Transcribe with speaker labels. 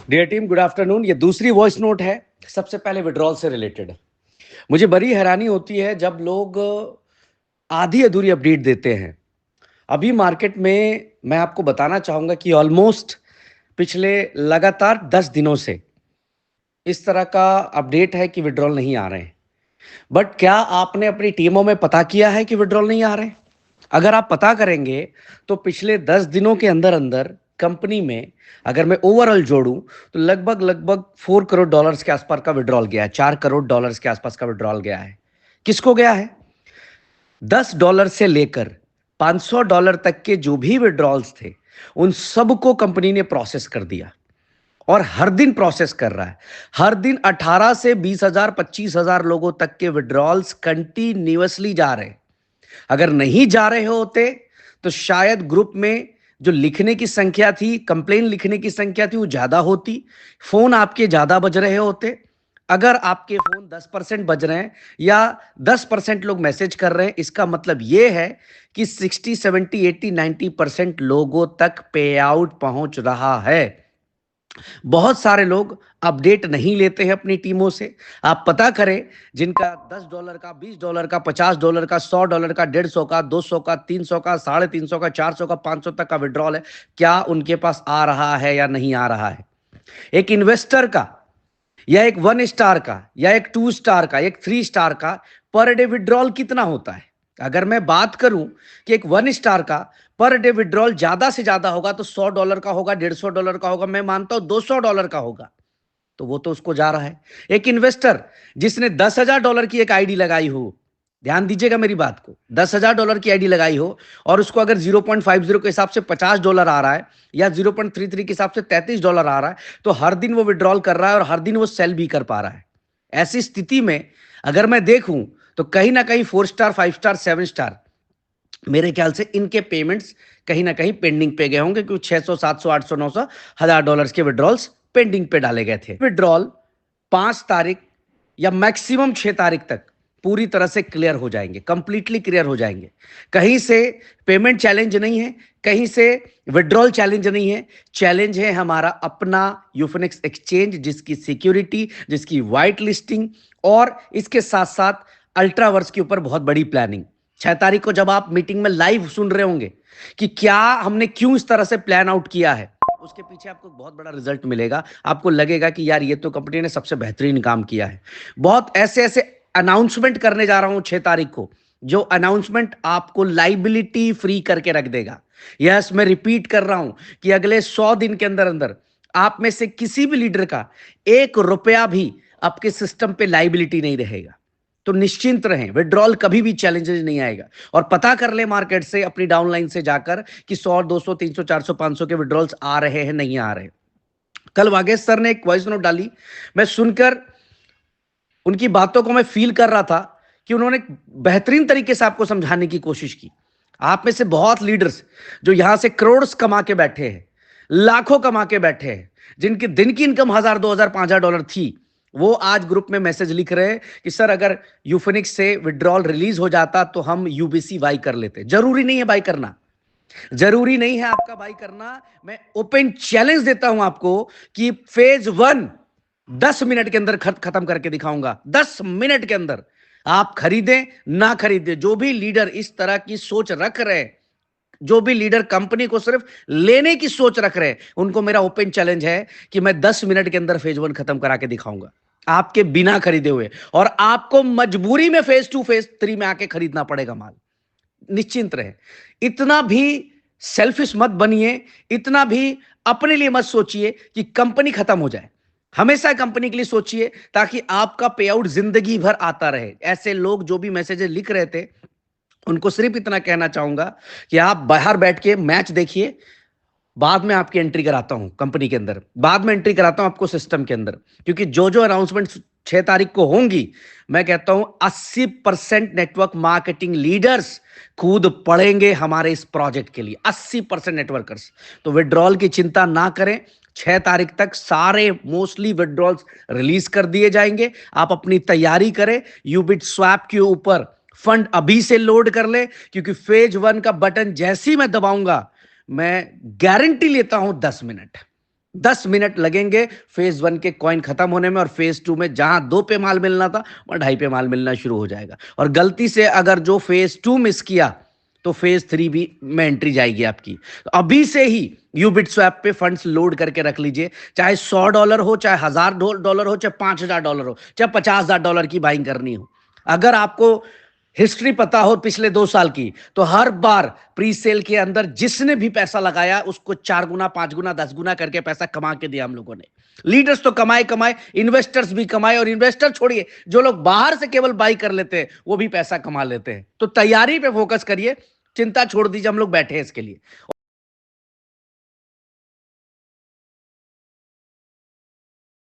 Speaker 1: Dear team, good afternoon. ये दूसरी voice note है, सबसे पहले विड्रॉल से रिलेटेड। मुझे बड़ी हैरानी होती है जब लोग आधी अधूरी अपडेट देते हैं। अभी मार्केट में मैं आपको बताना चाहूंगा कि ऑलमोस्ट पिछले लगातार 10 दिनों से इस तरह का अपडेट है कि विड्रॉल नहीं आ रहे हैं। बट क्या आपने अपनी टीमों में पता किया है कि विड्रॉल नहीं आ रहे हैं? अगर आप पता करेंगे तो पिछले 10 दिनों के अंदर अंदर कंपनी में, अगर मैं ओवरऑल जोड़ूं, तो लगभग लगभग $4 करोड़ के आसपास का विड्रॉल गया है। $4 करोड़ के आसपास का विड्रॉल गया है। किसको गया है? $10 से लेकर $500 तक के जो भी विड्रॉल्स थे, उन सबको कंपनी ने प्रोसेस कर दिया और हर दिन प्रोसेस कर रहा है। हर दिन 18 से 20,000 25,000 लोगों तक के विड्रॉल्स कंटिन्यूअसली जा रहे हैं। अगर नहीं जा रहे होते तो शायद ग्रुप में जो लिखने की संख्या थी, कंप्लेन लिखने की संख्या थी, वो ज्यादा होती, फोन आपके ज्यादा बज रहे होते। अगर आपके फोन 10% बज रहे हैं या 10% लोग मैसेज कर रहे हैं, इसका मतलब यह है कि 60 70 80 90% लोगों तक पे आउट पहुंच रहा है। बहुत सारे लोग अपडेट नहीं लेते हैं अपनी टीमों से। आप पता करें, जिनका $10 का, $20 का, $50 का, $100 का, 150 का, 200 का, 300 का, 350 का, 400 का, 500 तक का विड्रॉल है, क्या उनके पास आ रहा है या नहीं आ रहा है? एक इन्वेस्टर का या एक 1 स्टार का या एक 2 स्टार का, एक 3 स्टार का पर डे विड्रॉल कितना होता है? अगर मैं बात करूं कि एक 1 स्टार का पर डे विड्रॉल ज्यादा से ज्यादा होगा तो $100 का होगा, $150 का होगा, मैं मानता हूं $200 का होगा, तो वो तो उसको जा रहा है। एक इन्वेस्टर जिसने $10,000 की एक आईडी लगाई हो, ध्यान दीजिएगा मेरी बात को, $10,000 की आईडी लगाई हो और उसको अगर 0.50 के हिसाब से $50 आ रहा है या 0.33 के हिसाब से $33 आ रहा है, तो हर दिन वो विड्रॉल कर रहा है और हर दिन वो सेल भी कर पा रहा है। ऐसी स्थिति में अगर मैं देखूं तो कहीं ना कहीं 4 स्टार, 5 स्टार, 7 स्टार, मेरे ख्याल से इनके पेमेंट्स कहीं ना कहीं पेंडिंग पे गए होंगे, क्योंकि 600 700 800 900 $1,000 के विड्रॉल्स पेंडिंग पे डाले गए थे। विड्रॉल 5 तारीख या मैक्सिमम 6 तारीख तक पूरी तरह से क्लियर हो जाएंगे, कंप्लीटली क्लियर हो जाएंगे। कहीं से पेमेंट चैलेंज नहीं है, कहीं से विड्रॉल चैलेंज नहीं है। चैलेंज है हमारा अपना यूफिनिक्स एक्सचेंज, जिसकी सिक्योरिटी, जिसकी वाइट लिस्टिंग और इसके साथ साथ अल्ट्रावर्स के ऊपर बहुत बड़ी प्लानिंग। 6 तारीख को जब आप मीटिंग में लाइव सुन रहे होंगे कि क्या हमने क्यों इस तरह से प्लान आउट किया है, उसके पीछे आपको बहुत बड़ा रिजल्ट मिलेगा। आपको लगेगा कि यार ये तो कंपनी ने सबसे बेहतरीन काम किया है। बहुत ऐसे ऐसे अनाउंसमेंट करने जा रहा हूं 6 तारीख को, जो अनाउंसमेंट आपको लाइबिलिटी फ्री करके रख देगा। यस, मैं रिपीट कर रहा हूं कि अगले 100 दिन के अंदर अंदर आप में से किसी भी लीडर का $1 भी आपके सिस्टम पे लाइबिलिटी नहीं रहेगा। तो निश्चिंत रहें, विड्रॉल कभी भी चैलेंजेस नहीं आएगा। और पता कर ले मार्केट से, अपनी डाउनलाइन से जाकर कि 100 200 300 400 500 के विड्रॉल्स आ रहे हैं, नहीं आ रहे। कल वागेश सर ने एक वॉइस नोट डाली, मैं सुनकर उनकी बातों को मैं फील कर रहा था कि उन्होंने बेहतरीन तरीके से आपको समझाने की कोशिश की। आप में से बहुत लीडर्स जो यहां से करोड़ कमा के बैठे हैं, लाखों कमा के बैठे हैं, जिनकी दिन की इनकम 1,000 2,000 $5,000 थी, वो आज ग्रुप में मैसेज लिख रहे हैं कि सर अगर यूफिनिक्स से विड्रॉल रिलीज हो जाता तो हम यूबीसी बाई कर लेते। जरूरी नहीं है बाई करना, जरूरी नहीं है आपका बाई करना। मैं ओपन चैलेंज देता हूं आपको कि फेज 1 10 मिनट के अंदर खत्म करके दिखाऊंगा। 10 मिनट के अंदर आप खरीदें ना खरीदें, जो भी लीडर इस तरह की सोच रख रहे हैं, जो भी लीडर कंपनी को सिर्फ लेने की सोच रख रहे हैं, उनको मेरा ओपन चैलेंज है कि मैं 10 मिनट के अंदर फेज 1 खत्म करा के दिखाऊंगा, आपके बिना खरीदे हुए। और आपको मजबूरी में फेज 2 फेज 3 में आके खरीदना पड़ेगा माल। निश्चिंत रहे, इतना भी सेल्फिश मत बनिए, इतना भी अपने लिए मत सोचिए कि कंपनी खत्म हो जाए। हमेशा कंपनी के लिए सोचिए ताकि आपका पे आउट जिंदगी भर आता रहे। ऐसे लोग जो भी मैसेजेस लिख रहे थे, उनको सिर्फ इतना कहना चाहूंगा कि आप बाहर बैठ के मैच देखिए, बाद में आपकी एंट्री कराता हूं कंपनी के अंदर, बाद में एंट्री कराता हूं आपको सिस्टम के अंदर। क्योंकि जो जो अनाउंसमेंट 6 तारीख को होंगी, मैं कहता हूं 80% नेटवर्क मार्केटिंग लीडर्स कूद पड़ेंगे हमारे इस प्रोजेक्ट के लिए, 80% नेटवर्कर्स। तो विड्रॉल की चिंता ना करें, 6 तारीख तक सारे मोस्टली विड्रॉल्स रिलीज कर दिए जाएंगे। आप अपनी तैयारी करें, यूबिट स्वैप के ऊपर फंड अभी से लोड कर ले, क्योंकि फेज 1 का बटन जैसे ही मैं दबाऊंगा, मैं गारंटी लेता हूं 10 मिनट, 10 मिनट लगेंगे फेज 1 के कॉइन खत्म होने में, और फेज 2 में जहां 2 पे माल मिलना था वहां 2.5 पे माल मिलना शुरू हो जाएगा। और गलती से अगर जो फेज 2 मिस किया तो फेज 3 भी में एंट्री जाएगी आपकी। तो अभी से ही यूबिट स्वैप पे फंड्स लोड करके रख लीजिए, चाहे $100 हो, चाहे $1000 हो, चाहे $5000 हो, चाहे $50000 की बाइंग करनी हो। अगर आपको हिस्ट्री पता हो पिछले 2 साल की, तो हर बार प्री सेल के अंदर जिसने भी पैसा लगाया उसको 4 गुना, 5 गुना, 10 गुना करके पैसा कमा के दिया हम लोगों ने। लीडर्स तो कमाए कमाए, इन्वेस्टर्स भी कमाए, और इन्वेस्टर छोड़िए, जो लोग बाहर से केवल बाई कर लेते हैं वो भी पैसा कमा लेते हैं। तो तैयारी पे फोकस करिए, चिंता छोड़ दीजिए, हम लोग बैठे हैं इसके लिए।